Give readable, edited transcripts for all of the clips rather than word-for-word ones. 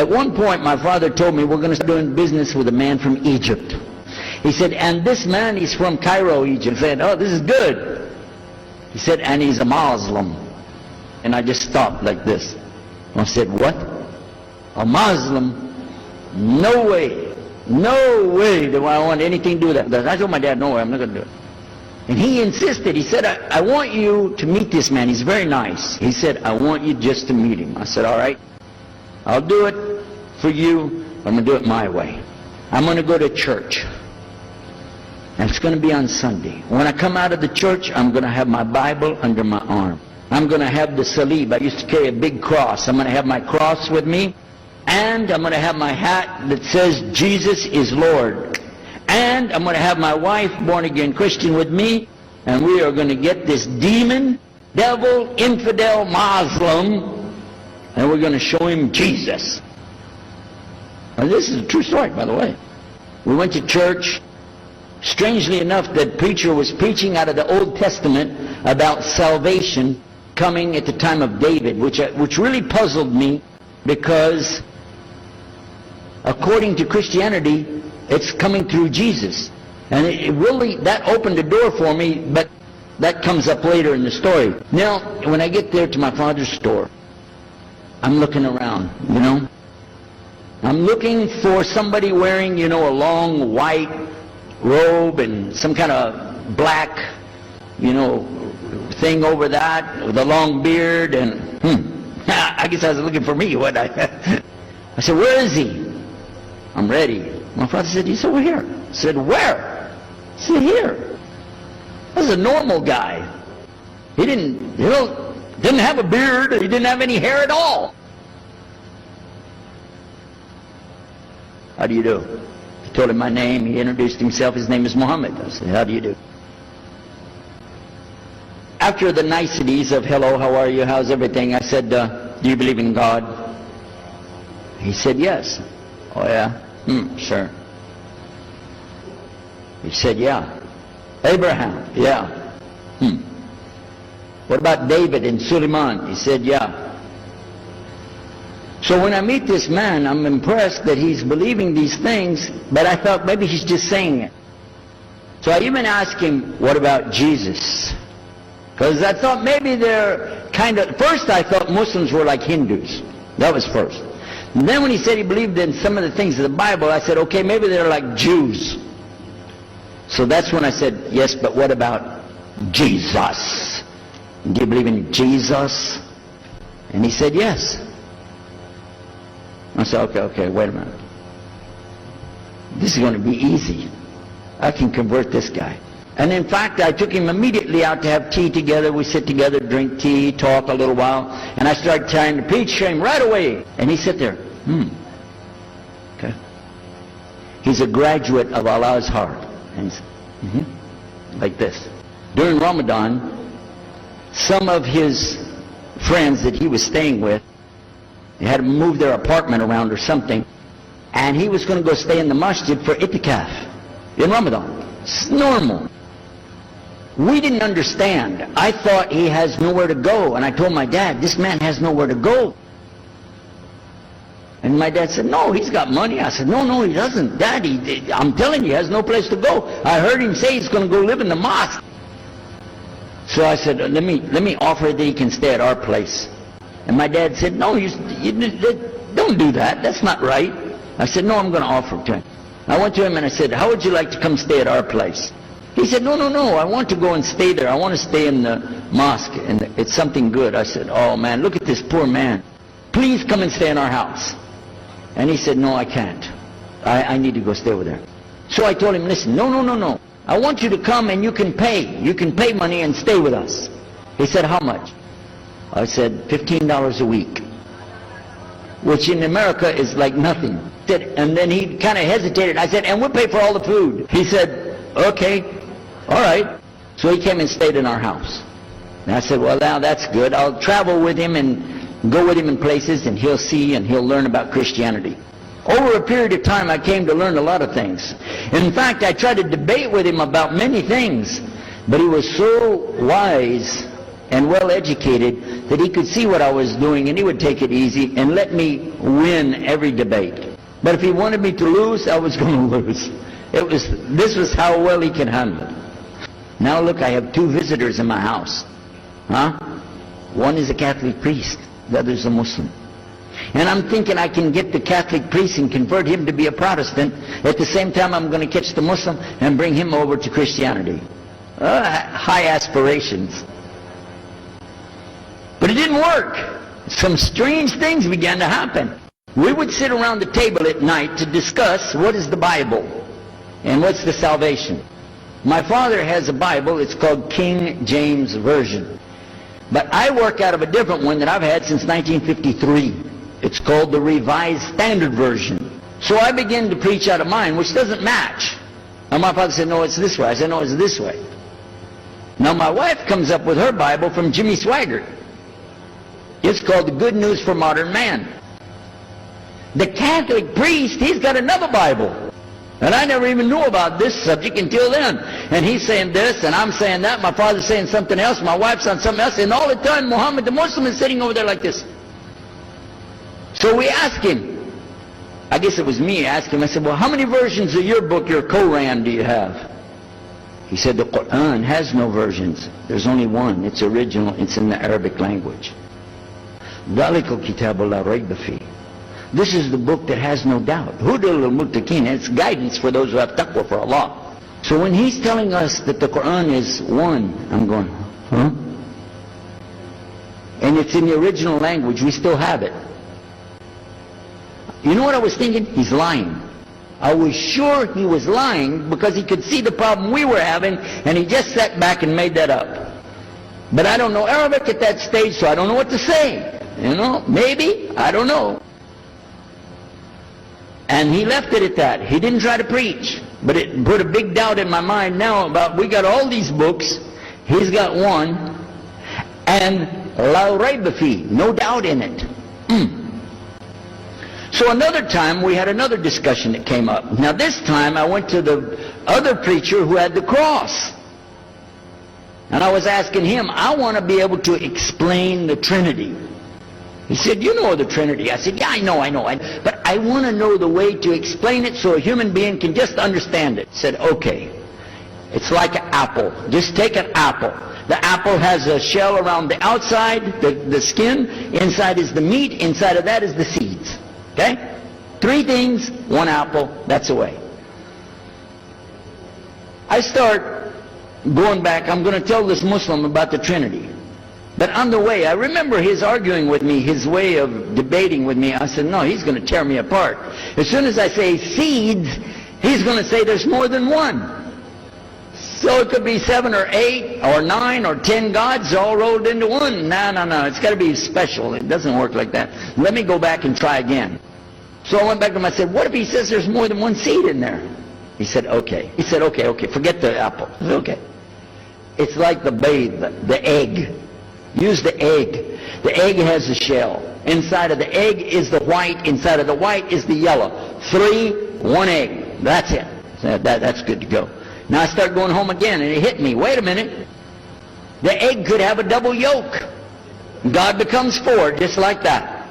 At one point, my father told me we're going to start doing business with a man from Egypt. He said, and this man, he's from Cairo, Egypt. I said, oh, this is good. He said, and he's a Muslim. And I just stopped like this. I said, what? A Muslim? No way. No way do I want anything to do with that. I told my dad, no way, I'm not going to do it. And he insisted. He said, I want you to meet this man. He's very nice. He said, I want you just to meet him. I said, all right. I'll do it for you. I'm going to do it my way. I'm going to go to church. And it's going to be on Sunday. When I come out of the church, I'm going to have my Bible under my arm. I'm going to have the salib. I used to carry a big cross. I'm going to have my cross with me. And I'm going to have my hat that says, Jesus is Lord. And I'm going to have my wife, born-again Christian, with me. And we are going to get this demon, devil, infidel, Muslim, and we're going to show him Jesus. Now, this is a true story, by the way. We went to church. Strangely enough, the preacher was preaching out of the Old Testament about salvation coming at the time of David, which really puzzled me, because according to Christianity, it's coming through Jesus. And it really, that opened the door for me, but that comes up later in the story. Now, when I get there to my father's store, I'm looking around, you know. I'm looking for somebody wearing, you know, a long white robe and some kind of black, you know, thing over that with a long beard, and I guess I was looking for me. What I said, where is he? I'm ready. My father said, he's over here. I said, where? He said, here. This is a normal guy. He didn't have a beard. He didn't have any hair at all. How do you do? I told him my name. He introduced himself. His name is Muhammad. I said, how do you do? After the niceties of hello, how are you, how's everything, I said, do you believe in God? He said, yes. Oh, yeah? Sure. He said, yeah. Abraham? Yeah. What about David and Suleiman? He said, yeah. So when I meet this man, I'm impressed that he's believing these things, but I thought maybe he's just saying it. So I even asked him, what about Jesus? Because I thought maybe they're kind of, first I thought Muslims were like Hindus. That was first. And then when he said he believed in some of the things of the Bible, I said, okay, maybe they're like Jews. So that's when I said, yes, but what about Jesus? Do you believe in Jesus? And he said, yes. I said, okay, wait a minute. This is going to be easy. I can convert this guy. And in fact, I took him immediately out to have tea together. We sit together, drink tea, talk a little while. And I started trying to preach to him right away. And he sat there. Okay. He's a graduate of Allah's heart. And he's like this. During Ramadan, some of his friends that he was staying with, they had to move their apartment around or something. And he was going to go stay in the masjid for itikaf in Ramadan. It's normal. We didn't understand. I thought he has nowhere to go. And I told my dad, this man has nowhere to go. And my dad said, no, he's got money. I said, no, he doesn't. Daddy, I'm telling you, he has no place to go. I heard him say he's going to go live in the mosque. So I said, let me offer that he can stay at our place. And my dad said, no, you don't do that. That's not right. I said, no, I'm going to offer it to him. I went to him and I said, how would you like to come stay at our place? He said, no, I want to go and stay there. I want to stay in the mosque, and it's something good. I said, oh man, look at this poor man. Please come and stay in our house. And he said, no, I can't. I need to go stay over there. So I told him, listen, no. I want you to come and you can pay. You can pay money and stay with us. He said, how much? I said, $15 a week, which in America is like nothing. And then he kind of hesitated. I said, and we'll pay for all the food. He said, okay, all right. So he came and stayed in our house. And I said, well, now that's good. I'll travel with him and go with him in places, and he'll see and he'll learn about Christianity. Over a period of time, I came to learn a lot of things. In fact, I tried to debate with him about many things, but he was so wise and well educated that he could see what I was doing and he would take it easy and let me win every debate. But if he wanted me to lose, I was going to lose. This was how well he could handle it. Now look, I have 2 visitors in my house. One is a Catholic priest, the other is a Muslim. And I'm thinking I can get the Catholic priest and convert him to be a Protestant. At the same time, I'm going to catch the Muslim and bring him over to Christianity. High aspirations. But it didn't work. Some strange things began to happen. We would sit around the table at night to discuss what is the Bible and what's the salvation. My father has a Bible. It's called King James Version. But I work out of a different one that I've had since 1953. It's called the Revised Standard Version. So I began to preach out of mine, which doesn't match. And my father said, no, it's this way. I said, no, it's this way. Now my wife comes up with her Bible from Jimmy Swaggart. It's called the Good News for Modern Man. The Catholic priest, he's got another Bible. And I never even knew about this subject until then. And he's saying this, and I'm saying that. My father's saying something else. My wife's on something else. And all the time, Muhammad the Muslim is sitting over there like this. So we asked him. I guess it was me asking him. I said, well, how many versions of your book, your Quran, do you have? He said, the Quran has no versions. There's only one. It's original. It's in the Arabic language. ذَلِكَ الْكِتَابُ لَا رَيْبَ فِيهِ. This is the book that has no doubt. Hudal al-Muttaqin. It's guidance for those who have taqwa for Allah. So when he's telling us that the Quran is one, I'm going, huh? And it's in the original language. We still have it. You know what I was thinking? He's lying. I was sure he was lying because he could see the problem we were having, and he just sat back and made that up. But I don't know Arabic at that stage, so I don't know what to say. You know, maybe, I don't know. And he left it at that. He didn't try to preach. But it put a big doubt in my mind now about, we got all these books, he's got one, and la rayba fi, no doubt in it. So another time we had another discussion that came up. Now this time I went to the other preacher who had the cross. And I was asking him, I want to be able to explain the Trinity. He said, you know the Trinity. I said, yeah, I know. But I want to know the way to explain it so a human being can just understand it. He said, okay. It's like an apple. Just take an apple. The apple has a shell around the outside, the skin. Inside is the meat. Inside of that is the seeds. Okay? 3 things, 1 apple. That's the way. I start going back. I'm going to tell this Muslim about the Trinity. But on the way, I remember his arguing with me, his way of debating with me. I said, no, he's going to tear me apart. As soon as I say seeds, he's going to say there's more than one. So it could be 7 or 8 or 9 or 10 gods all rolled into one. No. It's got to be special. It doesn't work like that. Let me go back and try again. So I went back to him. I said, what if he says there's more than one seed in there? He said, okay. He said, okay. Forget the apple. I said, okay. It's like the babe, the egg. Use the egg. The egg has a shell. Inside of the egg is the white. Inside of the white is the yellow. 3, 1 egg. That's it. That's good to go. Now I start going home again, and it hit me. Wait a minute. The egg could have a double yolk. God becomes 4, just like that.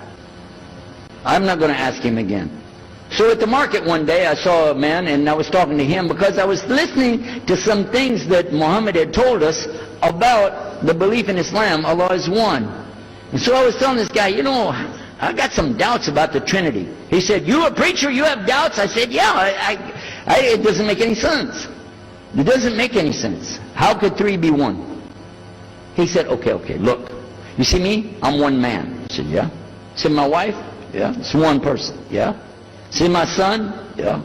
I'm not going to ask him again. So at the market one day, I saw a man, and I was talking to him because I was listening to some things that Muhammad had told us about the belief in Islam. Allah is one. And so I was telling this guy, you know, I got some doubts about the Trinity. He said, you a preacher, you have doubts? I said, yeah, it doesn't make any sense. It doesn't make any sense. How could 3 be 1? He said, okay, look. You see me? I'm one man. I said, yeah. See my wife? Yeah. It's one person. Yeah. See my son? Yeah.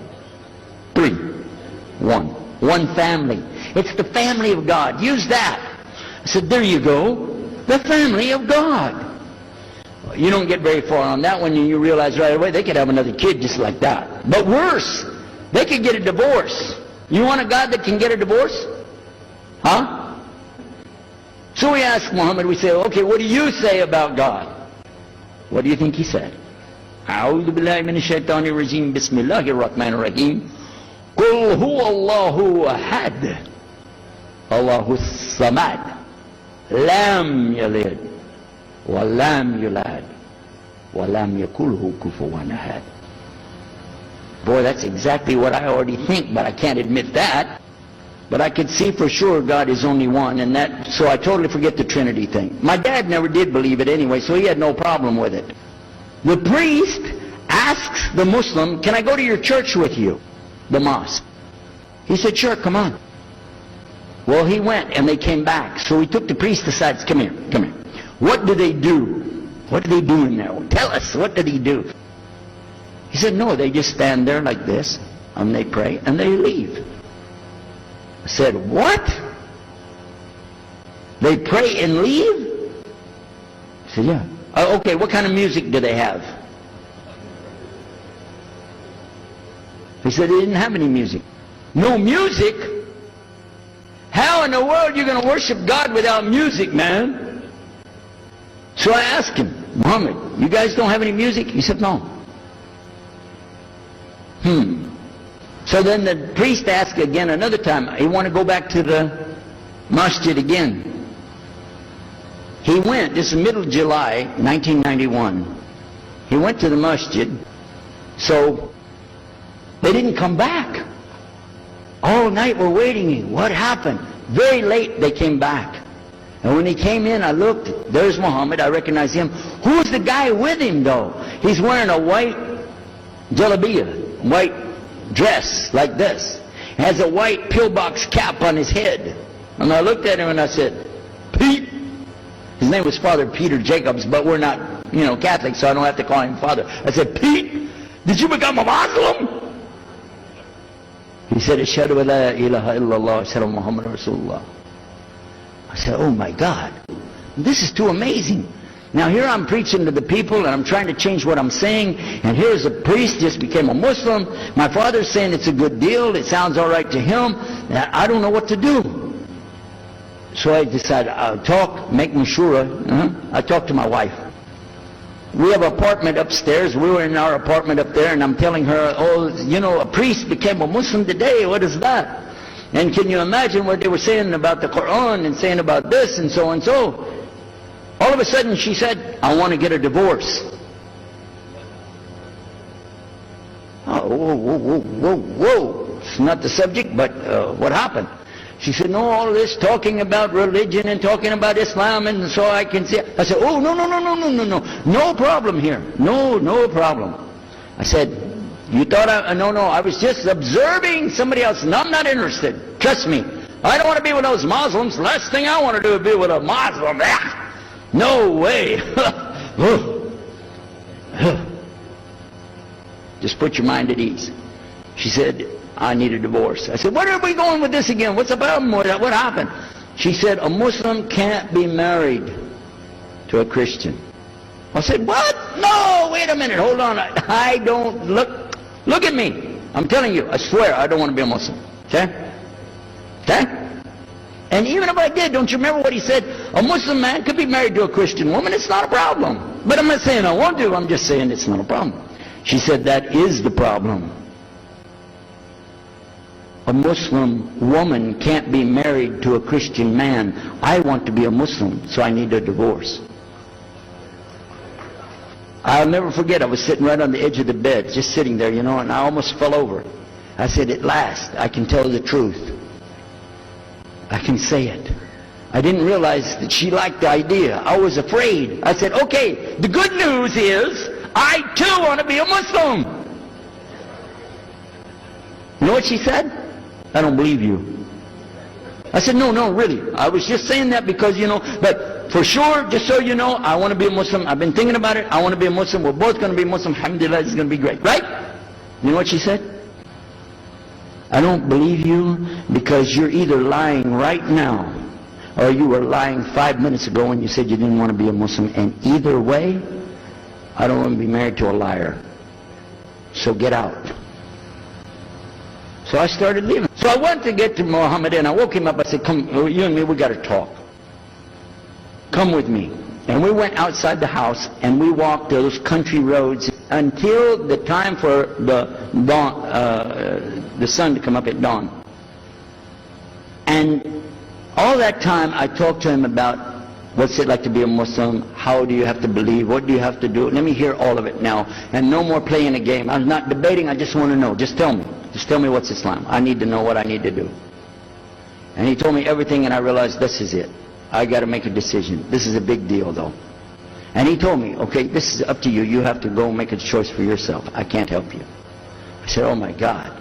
3. 1. One family. It's the family of God. Use that. I said, there you go. The family of God. You don't get very far on that one, and you realize right away they could have another kid just like that. But worse, they could get a divorce. You want a God that can get a divorce? Huh? So we ask Muhammad, we say, okay, what do you say about God? What do you think he said? أعوذ بالله من الشيطان الرجيم بسم الله الرحمن الرحيم قل هو الله أحد الله الصمد لم يلد وَلَمْ يُلَدْ وَلَمْ يَكُلْهُ كُفُوًا أَحَدٌ. Boy, that's exactly what I already think, but I can't admit that. But I could see for sure God is only one, and that, so I totally forget the Trinity thing. My dad never did believe it anyway, so he had no problem with it. The priest asks the Muslim, can I go to your church with you? The mosque. He said, sure, come on. Well, he went, and they came back. So he took the priest aside, come here, come here. What do they do? What do they do in there? Tell us, what did he do? He said, no, they just stand there like this, and they pray, and they leave. I said, what? They pray and leave? I said, yeah. Okay, what kind of music do they have? He said they didn't have any music. No music? How in the world are you going to worship God without music, man? So I asked him, Muhammad, you guys don't have any music? He said, no. So then the priest asked again another time, he wanted to go back to the masjid again. He went, this is middle of July, 1991. He went to the masjid, so they didn't come back. All night we're waiting. What happened? Very late they came back. And when he came in, I looked, there's Muhammad, I recognize him. Who's the guy with him though? He's wearing a white jalabiyah, white dress like this. Has a white pillbox cap on his head. And I looked at him and I said, Pete. His name was Father Peter Jacobs, but we're not, Catholic, so I don't have to call him Father. I said, Pete, did you become a Muslim? He said, Ashhadu an la ilaha illallah, Ashhadu Muhammad Rasulullah. I said, oh my God, this is too amazing. Now here I'm preaching to the people and I'm trying to change what I'm saying, and here's a priest just became a Muslim. My father's saying it's a good deal, it sounds all right to him. I don't know what to do. So I decided I'll talk, make mashura. I talked to my wife. We have an apartment upstairs. We were in our apartment up there, and I'm telling her, oh, a priest became a Muslim today. What is that? And can you imagine what they were saying about the Quran and saying about this and so and so? All of a sudden she said, I want to get a divorce. Oh, whoa. It's not the subject, but what happened? She said, no, all this talking about religion and talking about Islam, and so I can see. I said, oh, no. No problem here. No problem. I said, you thought no, I was just observing somebody else. No, I'm not interested. Trust me. I don't want to be with those Muslims. Last thing I want to do is be with a Muslim. No way. Just put your mind at ease. She said, I need a divorce. I said, where are we going with this again? What's the problem with that? What happened? She said, a Muslim can't be married to a Christian. I said, what? No, wait a minute, hold on. I don't, look at me. I'm telling you, I swear, I don't want to be a Muslim. Okay? And even if I did, don't you remember what he said? A Muslim man could be married to a Christian woman, it's not a problem. But I'm not saying I want to, I'm just saying it's not a problem. She said, that is the problem. A Muslim woman can't be married to a Christian man. I want to be a Muslim, so I need a divorce. I'll never forget, I was sitting right on the edge of the bed, just sitting there, and I almost fell over. I said, at last, I can tell the truth. I can say it. I didn't realize that she liked the idea. I was afraid. I said, okay, the good news is, I too want to be a Muslim. You know what she said? I don't believe you. I said, no, really. I was just saying that because, but for sure, just so you know, I want to be a Muslim. I've been thinking about it. I want to be a Muslim. We're both going to be Muslim. Alhamdulillah, this is going to be great. Right? You know what she said? I don't believe you because you're either lying right now or you were lying 5 minutes ago when you said you didn't want to be a Muslim. And either way, I don't want to be married to a liar. So get out. So I started leaving. So I went to get to Muhammad and I woke him up. I said, come, you and me, we got to talk. Come with me. And we went outside the house and we walked those country roads until the time for the dawn, the sun to come up at dawn. And all that time I talked to him about What's it like to be a Muslim? How do you have to believe? What do you have to do? Let me hear all of it now. And no more playing a game. I'm not debating. I just want to know. Just tell me. Just tell me what's Islam. I need to know what I need to do. And he told me everything, and I realized this is it. I got to make a decision. This is a big deal, though. And he told me, okay, this is up to you. You have to go make a choice for yourself. I can't help you. I said, oh my God.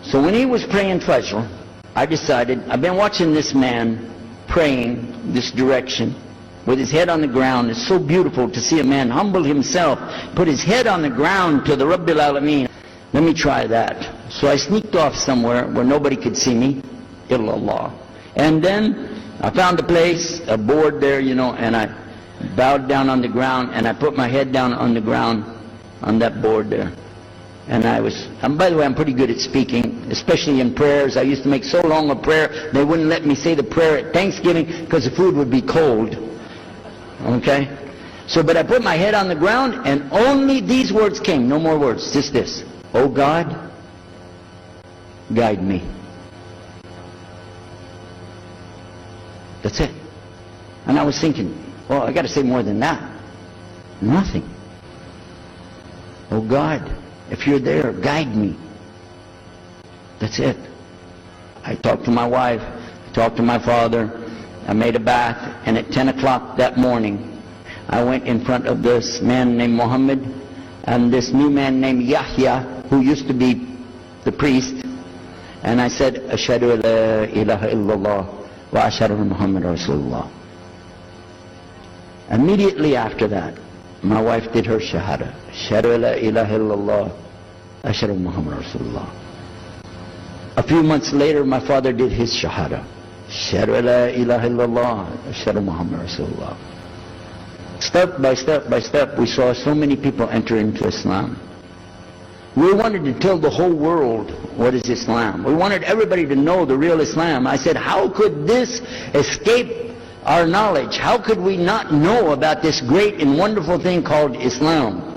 So when he was praying Fajr, I decided, I've been watching this man praying this direction with his head on the ground. It's so beautiful to see a man humble himself, put his head on the ground to the Rabbil Alameen. Let me try that. So I sneaked off somewhere where nobody could see me, illallah. And then I found a place, a board there, you know, and I bowed down on the ground, and I put my head down on the ground on that board there. And by the way, I'm pretty good at speaking, especially in prayers. I used to make so long a prayer, they wouldn't let me say the prayer at Thanksgiving because the food would be cold. Okay? So, but I put my head on the ground, and only these words came, no more words, just this. Oh God, guide me. That's it. And I was thinking, well, I got to say more than that. Nothing. Oh God, if you're there, guide me. That's it. I talked to my wife, I talked to my father, I made a bath, and at 10 o'clock that morning, I went in front of this man named Muhammad and this new man named Yahya, who used to be the priest, and I said, Ashhadu la ilaha illallah wa ashhadu Muhammad Rasulullah. Immediately after that, my wife did her shahada. Ashhadu la ilaha illallah, ashhadu Muhammad Rasulullah. A few months later, my father did his shahada. Ashhadu la ilaha illallah, ashhadu Muhammad Rasulullah. Step by step by step, we saw so many people enter into Islam. We wanted to tell the whole world what is Islam. We wanted everybody to know the real Islam. I said, how could this escape our knowledge? How could we not know about this great and wonderful thing called Islam?